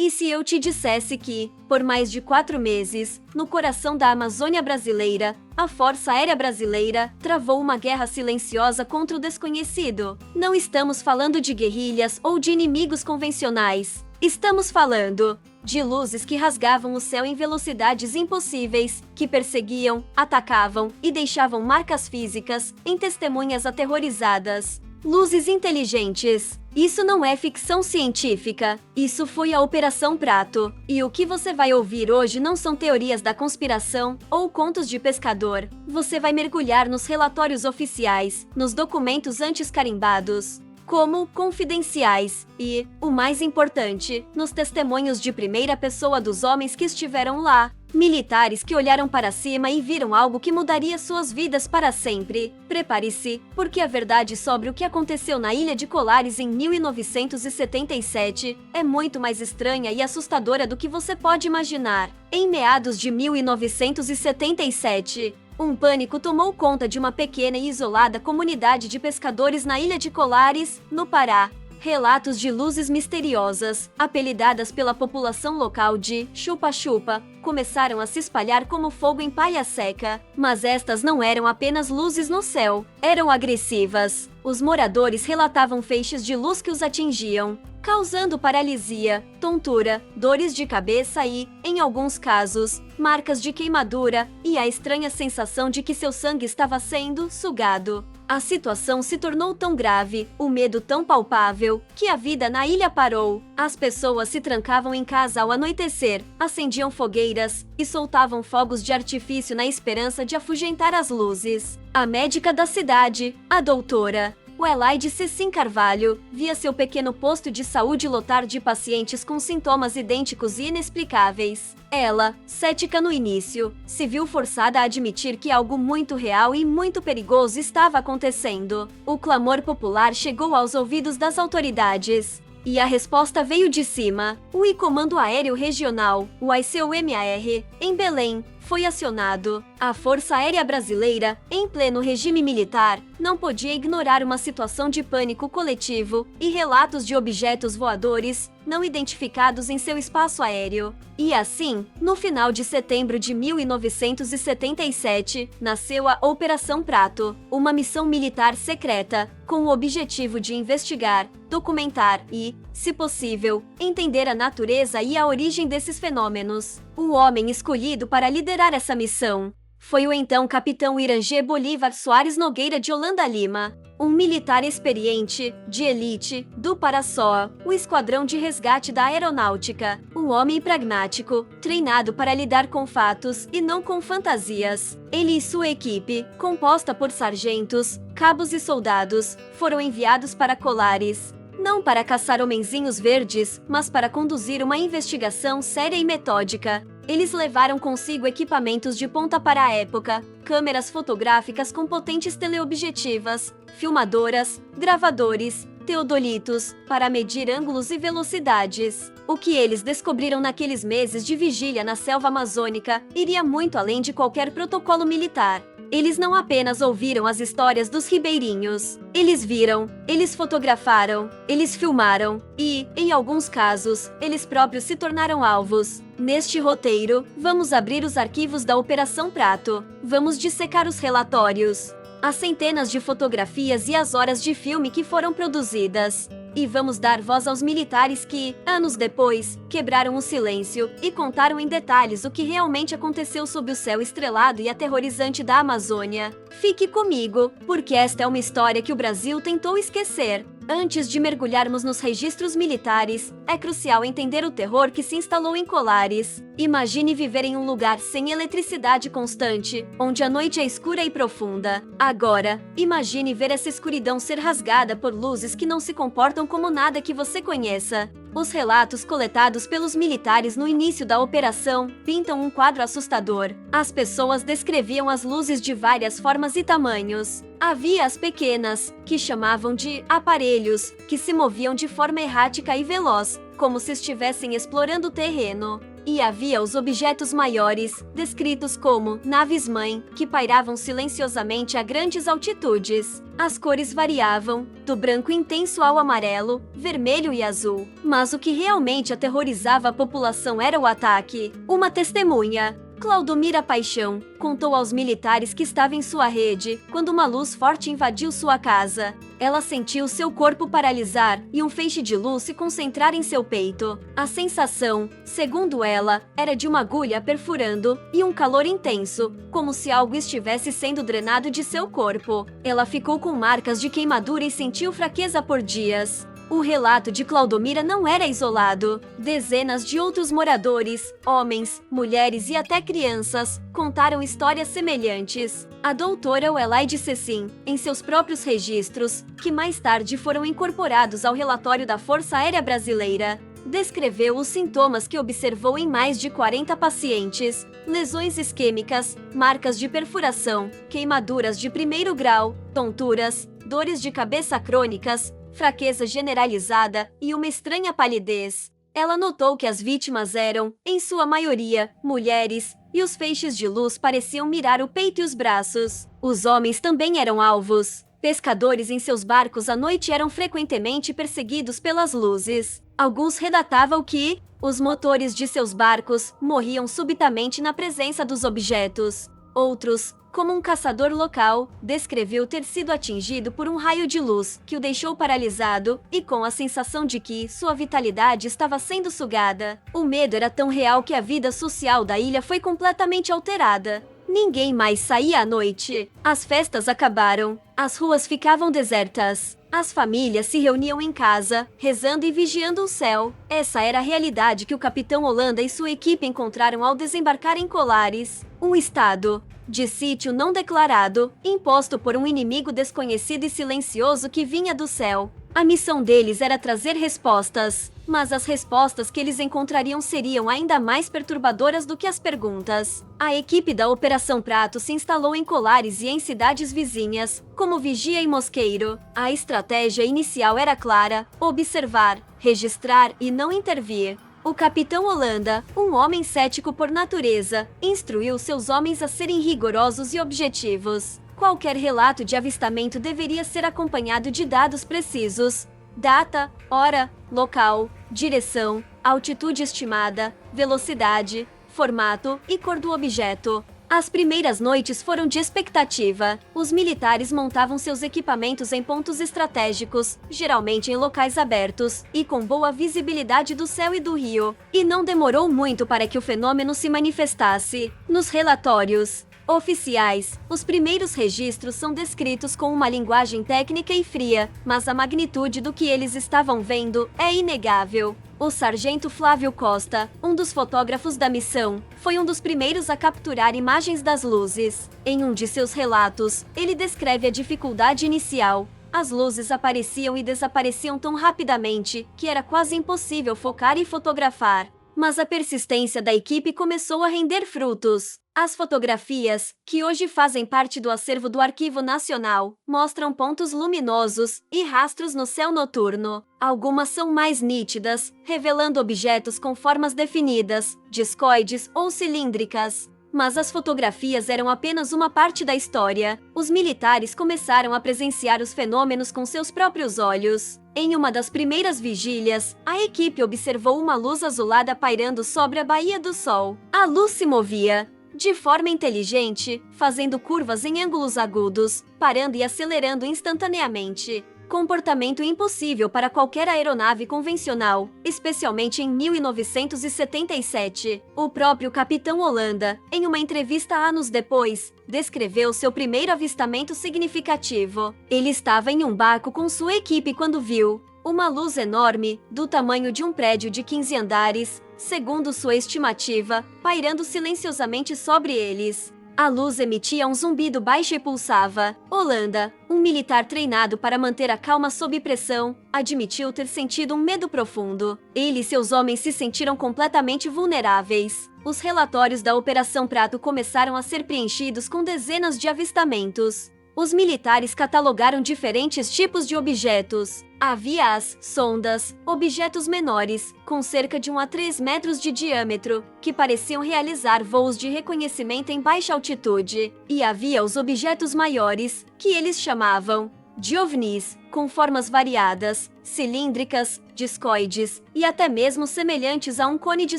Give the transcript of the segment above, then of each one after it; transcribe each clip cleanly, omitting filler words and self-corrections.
E se eu te dissesse que, por mais de 4 meses, no coração da Amazônia brasileira, a Força Aérea Brasileira travou uma guerra silenciosa contra o desconhecido? Não estamos falando de guerrilhas ou de inimigos convencionais. Estamos falando de luzes que rasgavam o céu em velocidades impossíveis, que perseguiam, atacavam e deixavam marcas físicas em testemunhas aterrorizadas. Luzes inteligentes. Isso não é ficção científica. Isso foi a Operação Prato. E o que você vai ouvir hoje não são teorias da conspiração ou contos de pescador. Você vai mergulhar nos relatórios oficiais, nos documentos antes carimbados como confidenciais e, o mais importante, nos testemunhos de primeira pessoa dos homens que estiveram lá. Militares que olharam para cima e viram algo que mudaria suas vidas para sempre. Prepare-se, porque a verdade sobre o que aconteceu na ilha de Colares em 1977 é muito mais estranha e assustadora do que você pode imaginar. Em meados de 1977, um pânico tomou conta de uma pequena e isolada comunidade de pescadores na ilha de Colares, no Pará. Relatos de luzes misteriosas, apelidadas pela população local de chupa-chupa, começaram a se espalhar como fogo em palha seca. Mas estas não eram apenas luzes no céu, eram agressivas. Os moradores relatavam feixes de luz que os atingiam, causando paralisia, tontura, dores de cabeça e, em alguns casos, marcas de queimadura e a estranha sensação de que seu sangue estava sendo sugado. A situação se tornou tão grave, o medo tão palpável, que a vida na ilha parou. As pessoas se trancavam em casa ao anoitecer, acendiam fogueiras e soltavam fogos de artifício na esperança de afugentar as luzes. A médica da cidade, a doutora Welaide Cecim Carvalho, via seu pequeno posto de saúde lotar de pacientes com sintomas idênticos e inexplicáveis. Ela, cética no início, se viu forçada a admitir que algo muito real e muito perigoso estava acontecendo. O clamor popular chegou aos ouvidos das autoridades. E a resposta veio de cima. O I-Comando Aéreo Regional, o ICOMAR, em Belém, foi acionado. A Força Aérea Brasileira, em pleno regime militar, não podia ignorar uma situação de pânico coletivo e relatos de objetos voadores não identificados em seu espaço aéreo. E assim, no final de setembro de 1977, nasceu a Operação Prato, uma missão militar secreta, com o objetivo de investigar, documentar e, se possível, entender a natureza e a origem desses fenômenos. O homem escolhido para liderar essa missão foi o então capitão Irangê Bolívar Soares Nogueira de Holanda Lima, um militar experiente, de elite, do Paraçó, o Esquadrão de Resgate da Aeronáutica, um homem pragmático, treinado para lidar com fatos e não com fantasias. Ele e sua equipe, composta por sargentos, cabos e soldados, foram enviados para Colares, não para caçar homenzinhos verdes, mas para conduzir uma investigação séria e metódica. Eles levaram consigo equipamentos de ponta para a época, câmeras fotográficas com potentes teleobjetivas, filmadoras, gravadores, teodolitos, para medir ângulos e velocidades. O que eles descobriram naqueles meses de vigília na selva amazônica iria muito além de qualquer protocolo militar. Eles não apenas ouviram as histórias dos ribeirinhos. Eles viram, eles fotografaram, eles filmaram e, em alguns casos, eles próprios se tornaram alvos. Neste roteiro, vamos abrir os arquivos da Operação Prato. Vamos dissecar os relatórios, as centenas de fotografias e as horas de filme que foram produzidas. E vamos dar voz aos militares que, anos depois, quebraram o silêncio e contaram em detalhes o que realmente aconteceu sob o céu estrelado e aterrorizante da Amazônia. Fique comigo, porque esta é uma história que o Brasil tentou esquecer. Antes de mergulharmos nos registros militares, é crucial entender o terror que se instalou em Colares. Imagine viver em um lugar sem eletricidade constante, onde a noite é escura e profunda. Agora, imagine ver essa escuridão ser rasgada por luzes que não se comportam como nada que você conheça. Os relatos coletados pelos militares no início da operação pintam um quadro assustador. As pessoas descreviam as luzes de várias formas e tamanhos. Havia as pequenas, que chamavam de aparelhos, que se moviam de forma errática e veloz, como se estivessem explorando o terreno. E havia os objetos maiores, descritos como naves-mãe, que pairavam silenciosamente a grandes altitudes. As cores variavam, do branco intenso ao amarelo, vermelho e azul. Mas o que realmente aterrorizava a população era o ataque. Uma testemunha, Claudomira Paixão, contou aos militares que estava em sua rede quando uma luz forte invadiu sua casa. Ela sentiu seu corpo paralisar e um feixe de luz se concentrar em seu peito. A sensação, segundo ela, era de uma agulha perfurando e um calor intenso, como se algo estivesse sendo drenado de seu corpo. Ela ficou com marcas de queimadura e sentiu fraqueza por dias. O relato de Claudomira não era isolado. Dezenas de outros moradores, homens, mulheres e até crianças, contaram histórias semelhantes. A doutora Welaide Cecim, em seus próprios registros, que mais tarde foram incorporados ao relatório da Força Aérea Brasileira, descreveu os sintomas que observou em mais de 40 pacientes: lesões isquêmicas, marcas de perfuração, queimaduras de primeiro grau, tonturas, dores de cabeça crônicas, fraqueza generalizada e uma estranha palidez. Ela notou que as vítimas eram, em sua maioria, mulheres, e os feixes de luz pareciam mirar o peito e os braços. Os homens também eram alvos. Pescadores em seus barcos à noite eram frequentemente perseguidos pelas luzes. Alguns relatavam que os motores de seus barcos morriam subitamente na presença dos objetos. Outros, como um caçador local, descreveu ter sido atingido por um raio de luz que o deixou paralisado e com a sensação de que sua vitalidade estava sendo sugada. O medo era tão real que a vida social da ilha foi completamente alterada. Ninguém mais saía à noite. As festas acabaram. As ruas ficavam desertas. As famílias se reuniam em casa, rezando e vigiando o céu. Essa era a realidade que o capitão Holanda e sua equipe encontraram ao desembarcar em Colares, um estado de sítio não declarado, imposto por um inimigo desconhecido e silencioso que vinha do céu. A missão deles era trazer respostas, mas as respostas que eles encontrariam seriam ainda mais perturbadoras do que as perguntas. A equipe da Operação Prato se instalou em Colares e em cidades vizinhas, como Vigia e Mosqueiro. A estratégia inicial era clara: observar, registrar e não intervir. O capitão Holanda, um homem cético por natureza, instruiu seus homens a serem rigorosos e objetivos. Qualquer relato de avistamento deveria ser acompanhado de dados precisos: data, hora, local, direção, altitude estimada, velocidade, formato e cor do objeto. As primeiras noites foram de expectativa. Os militares montavam seus equipamentos em pontos estratégicos, geralmente em locais abertos, e com boa visibilidade do céu e do rio. E não demorou muito para que o fenômeno se manifestasse. Nos relatórios oficiais, os primeiros registros são descritos com uma linguagem técnica e fria, mas a magnitude do que eles estavam vendo é inegável. O sargento Flávio Costa, um dos fotógrafos da missão, foi um dos primeiros a capturar imagens das luzes. Em um de seus relatos, ele descreve a dificuldade inicial. As luzes apareciam e desapareciam tão rapidamente que era quase impossível focar e fotografar. Mas a persistência da equipe começou a render frutos. As fotografias, que hoje fazem parte do acervo do Arquivo Nacional, mostram pontos luminosos e rastros no céu noturno. Algumas são mais nítidas, revelando objetos com formas definidas, discoides ou cilíndricas. Mas as fotografias eram apenas uma parte da história. Os militares começaram a presenciar os fenômenos com seus próprios olhos. Em uma das primeiras vigílias, a equipe observou uma luz azulada pairando sobre a Baía do Sol. A luz se movia de forma inteligente, fazendo curvas em ângulos agudos, parando e acelerando instantaneamente. Comportamento impossível para qualquer aeronave convencional, especialmente em 1977. O próprio capitão Holanda, em uma entrevista anos depois, descreveu seu primeiro avistamento significativo. Ele estava em um barco com sua equipe quando viu uma luz enorme, do tamanho de um prédio de 15 andares, segundo sua estimativa, pairando silenciosamente sobre eles. A luz emitia um zumbido baixo e pulsava. Holanda, um militar treinado para manter a calma sob pressão, admitiu ter sentido um medo profundo. Ele e seus homens se sentiram completamente vulneráveis. Os relatórios da Operação Prato começaram a ser preenchidos com dezenas de avistamentos. Os militares catalogaram diferentes tipos de objetos. Havia as sondas, objetos menores, com cerca de 1 a 3 metros de diâmetro, que pareciam realizar voos de reconhecimento em baixa altitude. E havia os objetos maiores, que eles chamavam de OVNIs, com formas variadas, cilíndricas, discoides e até mesmo semelhantes a um cone de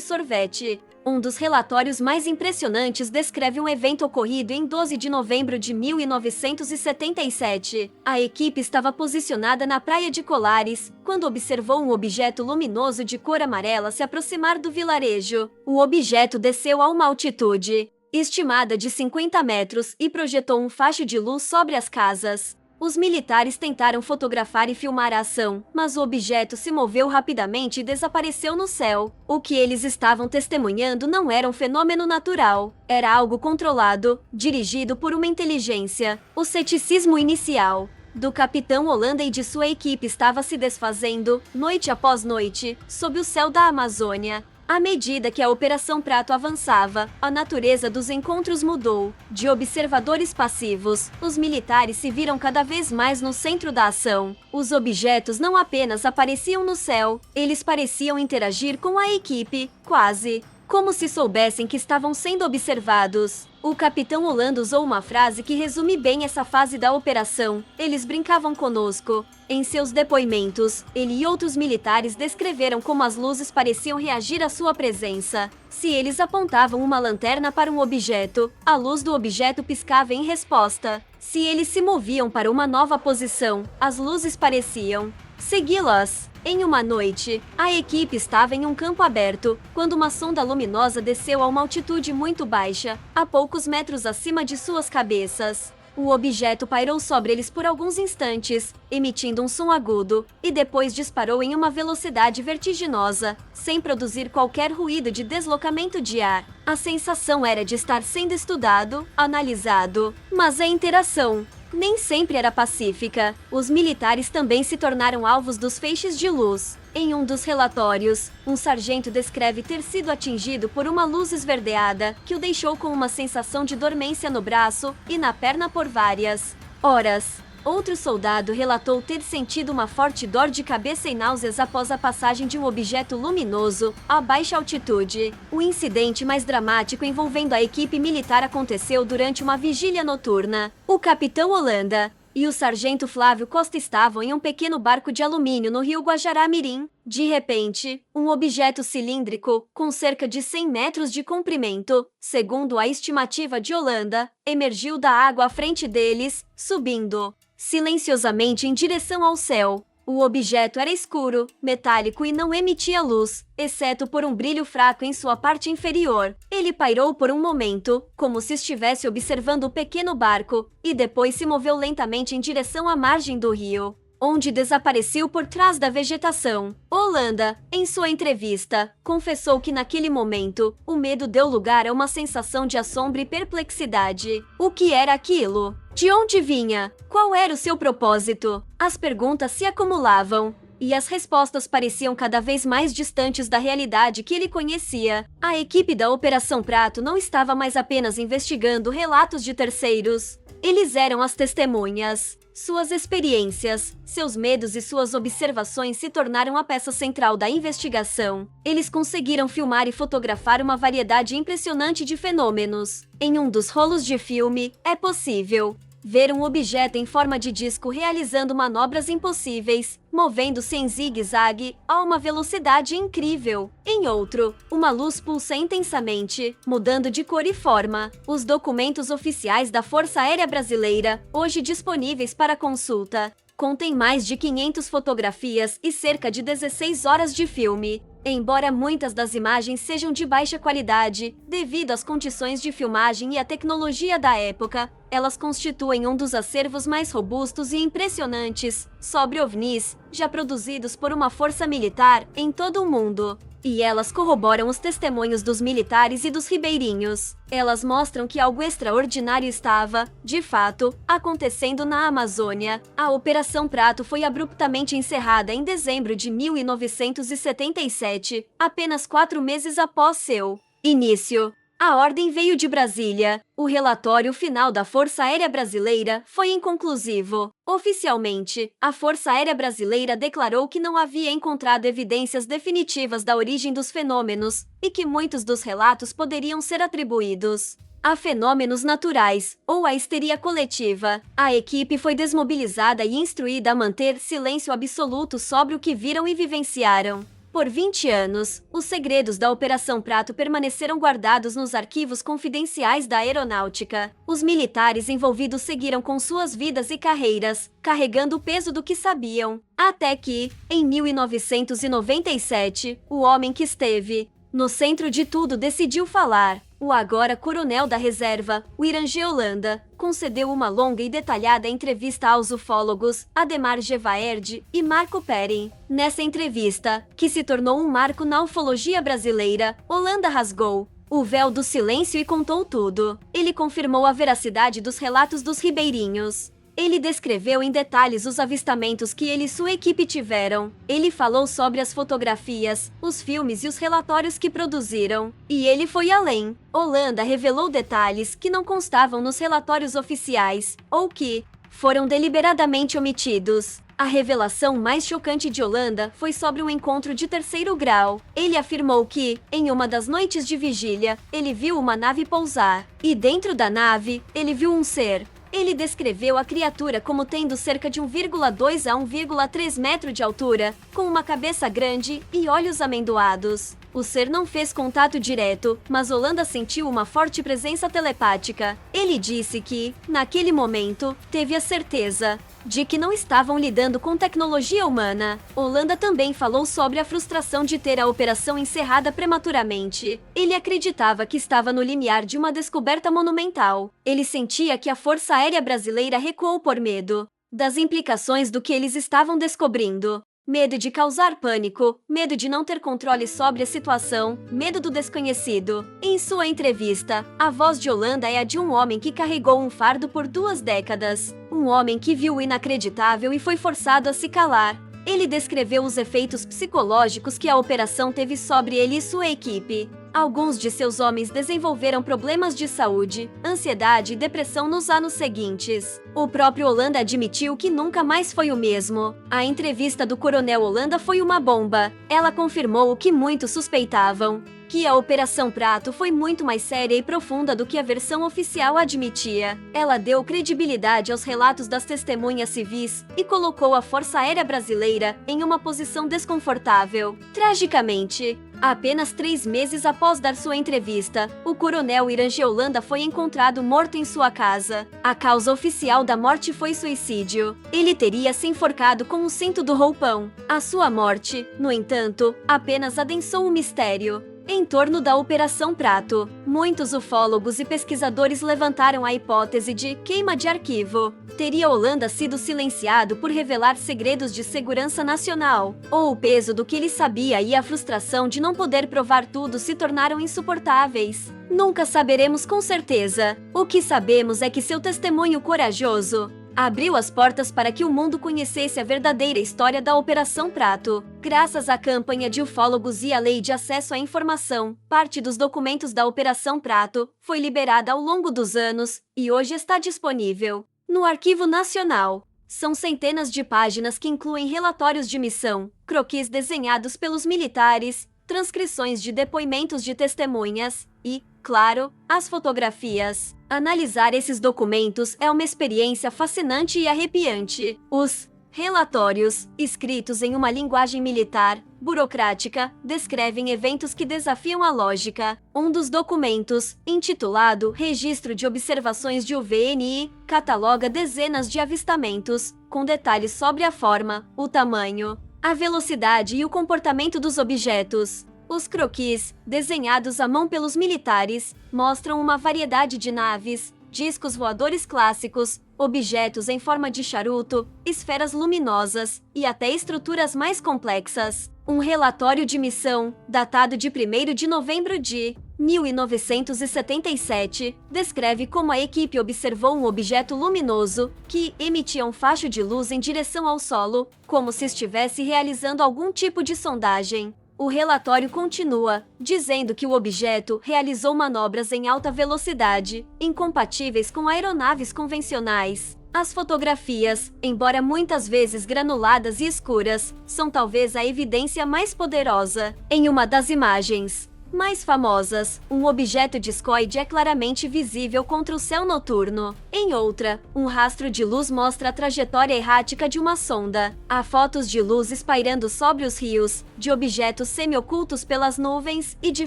sorvete. Um dos relatórios mais impressionantes descreve um evento ocorrido em 12 de novembro de 1977. A equipe estava posicionada na praia de Colares, quando observou um objeto luminoso de cor amarela se aproximar do vilarejo. O objeto desceu a uma altitude estimada de 50 metros e projetou um facho de luz sobre as casas. Os militares tentaram fotografar e filmar a ação, mas o objeto se moveu rapidamente e desapareceu no céu. O que eles estavam testemunhando não era um fenômeno natural, era algo controlado, dirigido por uma inteligência. O ceticismo inicial do capitão Holanda e de sua equipe estava se desfazendo, noite após noite, sob o céu da Amazônia. À medida que a Operação Prato avançava, a natureza dos encontros mudou. De observadores passivos, os militares se viram cada vez mais no centro da ação. Os objetos não apenas apareciam no céu, eles pareciam interagir com a equipe, quase como se soubessem que estavam sendo observados. O capitão Holanda usou uma frase que resume bem essa fase da operação: eles brincavam conosco. Em seus depoimentos, ele e outros militares descreveram como as luzes pareciam reagir à sua presença. Se eles apontavam uma lanterna para um objeto, a luz do objeto piscava em resposta. Se eles se moviam para uma nova posição, as luzes pareciam segui-las. Em uma noite, a equipe estava em um campo aberto, quando uma sonda luminosa desceu a uma altitude muito baixa, a poucos metros acima de suas cabeças. O objeto pairou sobre eles por alguns instantes, emitindo um som agudo, e depois disparou em uma velocidade vertiginosa, sem produzir qualquer ruído de deslocamento de ar. A sensação era de estar sendo estudado, analisado, mas a interação nem sempre era pacífica. Os militares também se tornaram alvos dos feixes de luz. Em um dos relatórios, um sargento descreve ter sido atingido por uma luz esverdeada que o deixou com uma sensação de dormência no braço e na perna por várias horas. Outro soldado relatou ter sentido uma forte dor de cabeça e náuseas após a passagem de um objeto luminoso a baixa altitude. O incidente mais dramático envolvendo a equipe militar aconteceu durante uma vigília noturna. O capitão Holanda e o sargento Flávio Costa estavam em um pequeno barco de alumínio no rio Guajará-Mirim. De repente, um objeto cilíndrico, com cerca de 100 metros de comprimento, segundo a estimativa de Holanda, emergiu da água à frente deles, subindo silenciosamente em direção ao céu. O objeto era escuro, metálico e não emitia luz, exceto por um brilho fraco em sua parte inferior. Ele pairou por um momento, como se estivesse observando o pequeno barco, e depois se moveu lentamente em direção à margem do rio, onde desapareceu por trás da vegetação. Holanda, em sua entrevista, confessou que naquele momento, o medo deu lugar a uma sensação de assombro e perplexidade. O que era aquilo? De onde vinha? Qual era o seu propósito? As perguntas se acumulavam, e as respostas pareciam cada vez mais distantes da realidade que ele conhecia. A equipe da Operação Prato não estava mais apenas investigando relatos de terceiros. Eles eram as testemunhas. Suas experiências, seus medos e suas observações se tornaram a peça central da investigação. Eles conseguiram filmar e fotografar uma variedade impressionante de fenômenos. Em um dos rolos de filme, é possível ver um objeto em forma de disco realizando manobras impossíveis, movendo-se em zigue-zague a uma velocidade incrível. Em outro, uma luz pulsa intensamente, mudando de cor e forma. Os documentos oficiais da Força Aérea Brasileira, hoje disponíveis para consulta, contêm mais de 500 fotografias e cerca de 16 horas de filme. Embora muitas das imagens sejam de baixa qualidade, devido às condições de filmagem e à tecnologia da época, elas constituem um dos acervos mais robustos e impressionantes sobre OVNIs já produzidos por uma força militar em todo o mundo. E elas corroboram os testemunhos dos militares e dos ribeirinhos. Elas mostram que algo extraordinário estava, de fato, acontecendo na Amazônia. A Operação Prato foi abruptamente encerrada em dezembro de 1977, apenas 4 meses após seu início. A ordem veio de Brasília. O relatório final da Força Aérea Brasileira foi inconclusivo. Oficialmente, a Força Aérea Brasileira declarou que não havia encontrado evidências definitivas da origem dos fenômenos e que muitos dos relatos poderiam ser atribuídos a fenômenos naturais ou a histeria coletiva. A equipe foi desmobilizada e instruída a manter silêncio absoluto sobre o que viram e vivenciaram. Por 20 anos, os segredos da Operação Prato permaneceram guardados nos arquivos confidenciais da aeronáutica. Os militares envolvidos seguiram com suas vidas e carreiras, carregando o peso do que sabiam. Até que, em 1997, o homem que esteve no centro de tudo decidiu falar. O agora coronel da reserva, o Irangê Holanda, concedeu uma longa e detalhada entrevista aos ufólogos Ademar Gevaerd e Marco Perin. Nessa entrevista, que se tornou um marco na ufologia brasileira, Holanda rasgou o véu do silêncio e contou tudo. Ele confirmou a veracidade dos relatos dos ribeirinhos. Ele descreveu em detalhes os avistamentos que ele e sua equipe tiveram. Ele falou sobre as fotografias, os filmes e os relatórios que produziram. E ele foi além. Holanda revelou detalhes que não constavam nos relatórios oficiais, ou que foram deliberadamente omitidos. A revelação mais chocante de Holanda foi sobre um encontro de terceiro grau. Ele afirmou que, em uma das noites de vigília, ele viu uma nave pousar. E dentro da nave, ele viu um ser. Ele descreveu a criatura como tendo cerca de 1,2 a 1,3 metro de altura, com uma cabeça grande e olhos amendoados. O ser não fez contato direto, mas Holanda sentiu uma forte presença telepática. Ele disse que, naquele momento, teve a certeza de que não estavam lidando com tecnologia humana. Holanda também falou sobre a frustração de ter a operação encerrada prematuramente. Ele acreditava que estava no limiar de uma descoberta monumental. Ele sentia que a Força Aérea Brasileira recuou por medo das implicações do que eles estavam descobrindo. Medo de causar pânico, medo de não ter controle sobre a situação, medo do desconhecido. Em sua entrevista, a voz de Holanda é a de um homem que carregou um fardo por 2 décadas. Um homem que viu o inacreditável e foi forçado a se calar. Ele descreveu os efeitos psicológicos que a operação teve sobre ele e sua equipe. Alguns de seus homens desenvolveram problemas de saúde, ansiedade e depressão nos anos seguintes. O próprio Holanda admitiu que nunca mais foi o mesmo. A entrevista do coronel Holanda foi uma bomba. Ela confirmou o que muitos suspeitavam, que a Operação Prato foi muito mais séria e profunda do que a versão oficial admitia. Ela deu credibilidade aos relatos das testemunhas civis e colocou a Força Aérea Brasileira em uma posição desconfortável. Tragicamente, apenas 3 meses após dar sua entrevista, o coronel Irangê Holanda foi encontrado morto em sua casa. A causa oficial da morte foi suicídio. Ele teria se enforcado com o cinto do roupão. A sua morte, no entanto, apenas adensou o mistério em torno da Operação Prato. Muitos ufólogos e pesquisadores levantaram a hipótese de queima de arquivo. Teria Holanda sido silenciado por revelar segredos de segurança nacional? Ou o peso do que ele sabia e a frustração de não poder provar tudo se tornaram insuportáveis? Nunca saberemos com certeza. O que sabemos é que seu testemunho corajoso abriu as portas para que o mundo conhecesse a verdadeira história da Operação Prato. Graças à campanha de ufólogos e à Lei de Acesso à Informação, parte dos documentos da Operação Prato foi liberada ao longo dos anos e hoje está disponível no Arquivo Nacional. São centenas de páginas que incluem relatórios de missão, croquis desenhados pelos militares, transcrições de depoimentos de testemunhas e, claro, as fotografias. Analisar esses documentos é uma experiência fascinante e arrepiante. Os relatórios, escritos em uma linguagem militar, burocrática, descrevem eventos que desafiam a lógica. Um dos documentos, intitulado Registro de Observações de UVNI, cataloga dezenas de avistamentos, com detalhes sobre a forma, o tamanho, a velocidade e o comportamento dos objetos. Os croquis, desenhados à mão pelos militares, mostram uma variedade de naves, discos voadores clássicos, objetos em forma de charuto, esferas luminosas e até estruturas mais complexas. Um relatório de missão, datado de 1º de novembro de 1977, descreve como a equipe observou um objeto luminoso que emitia um facho de luz em direção ao solo, como se estivesse realizando algum tipo de sondagem. O relatório continua, dizendo que o objeto realizou manobras em alta velocidade, incompatíveis com aeronaves convencionais. As fotografias, embora muitas vezes granuladas e escuras, são talvez a evidência mais poderosa. Em uma das imagens mais famosas, um objeto discoide é claramente visível contra o céu noturno. Em outra, um rastro de luz mostra a trajetória errática de uma sonda. Há fotos de luz espairando sobre os rios, de objetos semi-ocultos pelas nuvens e de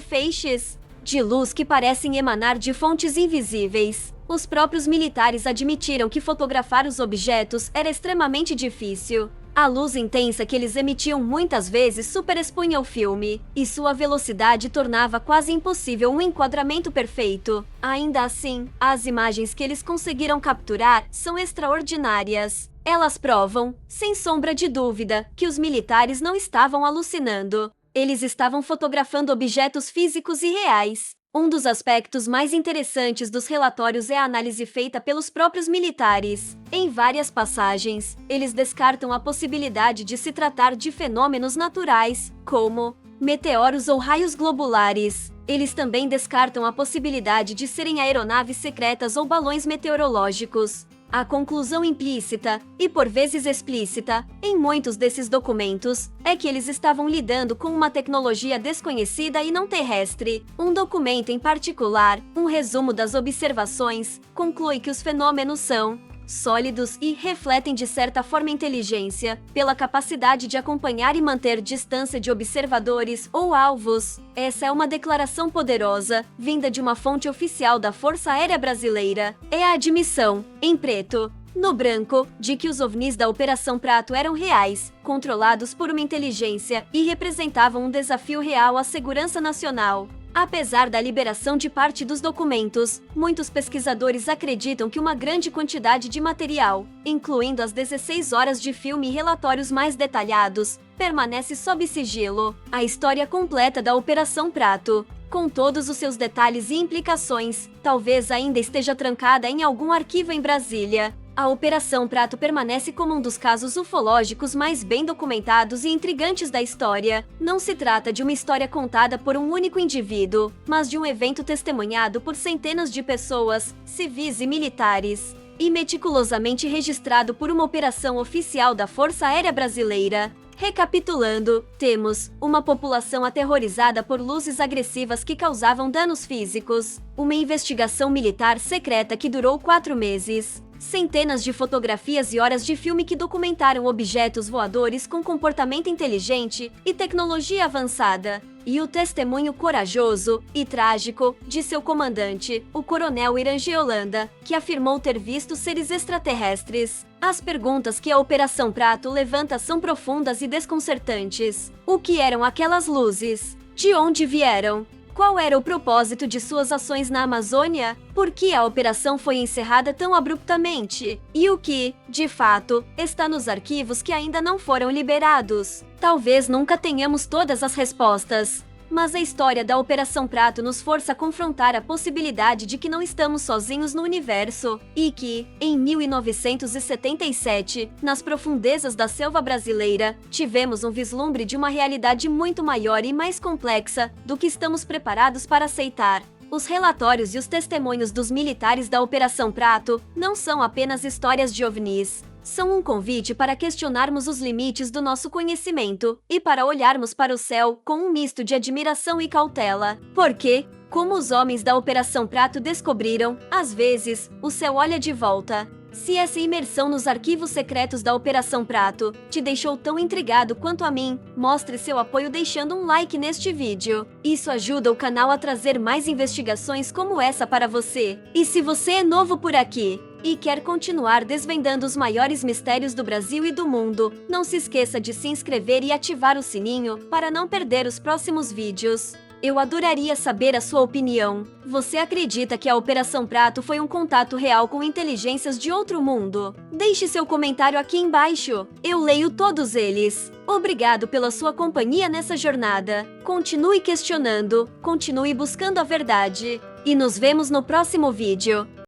feixes de luz que parecem emanar de fontes invisíveis. Os próprios militares admitiram que fotografar os objetos era extremamente difícil. A luz intensa que eles emitiam muitas vezes superexpunha o filme, e sua velocidade tornava quase impossível um enquadramento perfeito. Ainda assim, as imagens que eles conseguiram capturar são extraordinárias. Elas provam, sem sombra de dúvida, que os militares não estavam alucinando. Eles estavam fotografando objetos físicos e reais. Um dos aspectos mais interessantes dos relatórios é a análise feita pelos próprios militares. Em várias passagens, eles descartam a possibilidade de se tratar de fenômenos naturais, como meteoros ou raios globulares. Eles também descartam a possibilidade de serem aeronaves secretas ou balões meteorológicos. A conclusão implícita, e por vezes explícita, em muitos desses documentos, é que eles estavam lidando com uma tecnologia desconhecida e não terrestre. Um documento em particular, um resumo das observações, conclui que os fenômenos são sólidos e refletem de certa forma inteligência, pela capacidade de acompanhar e manter distância de observadores ou alvos. Essa é uma declaração poderosa, vinda de uma fonte oficial da Força Aérea Brasileira. É a admissão, em preto no branco, de que os OVNIs da Operação Prato eram reais, controlados por uma inteligência e representavam um desafio real à segurança nacional. Apesar da liberação de parte dos documentos, muitos pesquisadores acreditam que uma grande quantidade de material, incluindo as 16 horas de filme e relatórios mais detalhados, permanece sob sigilo. A história completa da Operação Prato, com todos os seus detalhes e implicações, talvez ainda esteja trancada em algum arquivo em Brasília. A Operação Prato permanece como um dos casos ufológicos mais bem documentados e intrigantes da história. Não se trata de uma história contada por um único indivíduo, mas de um evento testemunhado por centenas de pessoas, civis e militares, e meticulosamente registrado por uma operação oficial da Força Aérea Brasileira. Recapitulando, temos uma população aterrorizada por luzes agressivas que causavam danos físicos, uma investigação militar secreta que durou 4 meses, centenas de fotografias e horas de filme que documentaram objetos voadores com comportamento inteligente e tecnologia avançada, e o testemunho corajoso e trágico de seu comandante, o coronel Irangi Holanda, que afirmou ter visto seres extraterrestres. As perguntas que a Operação Prato levanta são profundas e desconcertantes. O que eram aquelas luzes? De onde vieram? Qual era o propósito de suas ações na Amazônia? Por que a operação foi encerrada tão abruptamente? E o que, de fato, está nos arquivos que ainda não foram liberados? Talvez nunca tenhamos todas as respostas, mas a história da Operação Prato nos força a confrontar a possibilidade de que não estamos sozinhos no universo, e que, em 1977, nas profundezas da selva brasileira, tivemos um vislumbre de uma realidade muito maior e mais complexa do que estamos preparados para aceitar. Os relatórios e os testemunhos dos militares da Operação Prato não são apenas histórias de OVNIs. São um convite para questionarmos os limites do nosso conhecimento e para olharmos para o céu com um misto de admiração e cautela. Porque, como os homens da Operação Prato descobriram, às vezes, o céu olha de volta. Se essa imersão nos arquivos secretos da Operação Prato te deixou tão intrigado quanto a mim, mostre seu apoio deixando um like neste vídeo. Isso ajuda o canal a trazer mais investigações como essa para você. E se você é novo por aqui e quer continuar desvendando os maiores mistérios do Brasil e do mundo, não se esqueça de se inscrever e ativar o sininho para não perder os próximos vídeos. Eu adoraria saber a sua opinião. Você acredita que a Operação Prato foi um contato real com inteligências de outro mundo? Deixe seu comentário aqui embaixo. Eu leio todos eles. Obrigado pela sua companhia nessa jornada. Continue questionando, continue buscando a verdade. E nos vemos no próximo vídeo.